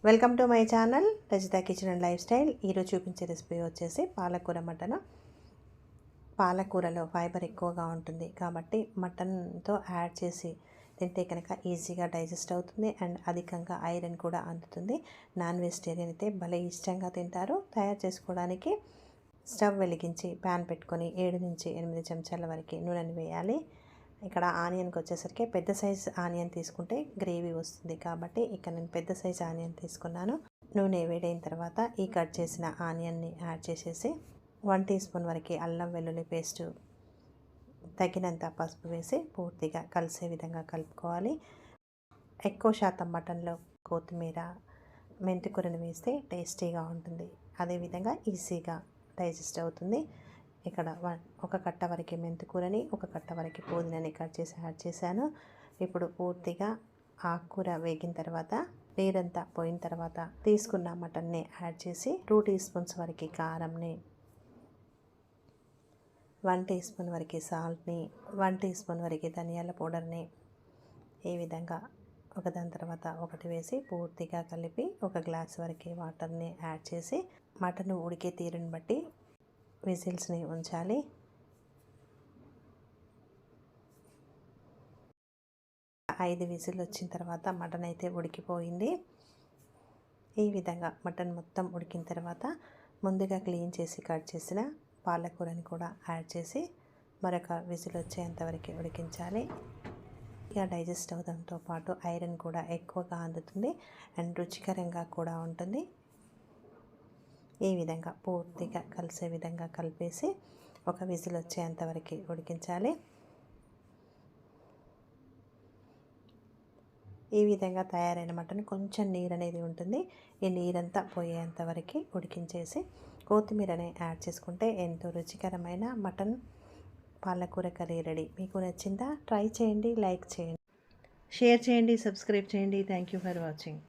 Welcome to my channel Rajitha kitchen and life style. ఈరోజు చూపించే recipe వచ్చేసి పాలకూర మటన్. పాలకూరలో ఫైబర్ ఎక్కువగా ఉంటుంది కాబట్టి మటన్తో యాడ్ చేసి తింటే కనుక ఈజీగా డైజెస్ట్ అవుతుంది అండ్ అధికంగా ఐరన్ కూడా అందుతుంది. నాన్ వెజిటేరియన్ అయితే భలే ఇష్టంగా తింటారు. తయారు చేసుకోవడానికి స్టవ్ వెలిగించి ప్యాన్ పెట్టుకొని 7 నుంచి 8 చెంచాల వరకు నూనెని వేయాలి. ఇక్కడ ఆనియన్కి వచ్చేసరికి పెద్ద సైజ్ ఆనియన్ తీసుకుంటే గ్రేవీ వస్తుంది కాబట్టి ఇక్కడ నేను పెద్ద సైజ్ ఆనియన్ తీసుకున్నాను. నూనె వేడైన తర్వాత ఈ కట్ చేసిన ఆనియన్ని యాడ్ చేసేసి 1 టీ స్పూన్ వరకు అల్లం వెల్లుల్లి పేస్టు, తగినంత పసుపు వేసి పూర్తిగా కలిసే విధంగా కలుపుకోవాలి. ఎక్కువ శాతం మటన్లో కొత్తిమీర, మెంతికూరని వేస్తే టేస్టీగా ఉంటుంది. అదేవిధంగా ఈజీగా డైజెస్ట్ అవుతుంది. ఇక్కడ ఒక కట్ట వరకు మెంతికూరని, ఒక కట్ట వరకు పుదీనాని కట్ చేసి యాడ్ చేశాను. ఇప్పుడు పూర్తిగా ఆకుకూర వేగిన తర్వాత నీరంతా పోయిన తర్వాత తీసుకున్న మటన్ని యాడ్ చేసి 2 టీ స్పూన్స్ వరకు కారంని, 1 టీ స్పూన్ వరకు సాల్ట్ని, 1 టీ స్పూన్ వరకు ధనియాల పౌడర్ని ఈ విధంగా ఒకదాని తర్వాత ఒకటి వేసి పూర్తిగా కలిపి ఒక గ్లాస్ వరకు వాటర్ని యాడ్ చేసి మటన్ ఉడికే తీరుని బట్టి విజిల్స్ని ఉంచాలి. ఐదు విజిల్ వచ్చిన తర్వాత మటన్ అయితే ఉడికిపోయింది. ఈ విధంగా మటన్ మొత్తం ఉడికిన తర్వాత ముందుగా క్లీన్ చేసి కట్ చేసిన పాలకూరని కూడా యాడ్ చేసి మరొక విజిల్ వచ్చేంతవరకు ఉడికించాలి. ఇక డైజెస్ట్ అవడంతో పాటు ఐరన్ కూడా ఎక్కువగా అందుతుంది అండ్ రుచికరంగా కూడా ఉంటుంది. ఈ విధంగా పూర్తిగా కలిసే విధంగా కలిపేసి ఒక విజిల్ వచ్చేంతవరకు ఉడికించాలి. ఈ విధంగా తయారైన మటన్ కొంచెం నీరు అనేది ఉంటుంది. ఈ నీరంతా పోయేంత వరకు ఉడికించేసి కొత్తిమీరని యాడ్ చేసుకుంటే ఎంతో రుచికరమైన మటన్ పాలకూర కర్రీ రెడీ. మీకు నచ్చిందా? ట్రై చేయండి, లైక్ చేయండి, షేర్ చేయండి, సబ్స్క్రైబ్ చేయండి. Thank you for watching.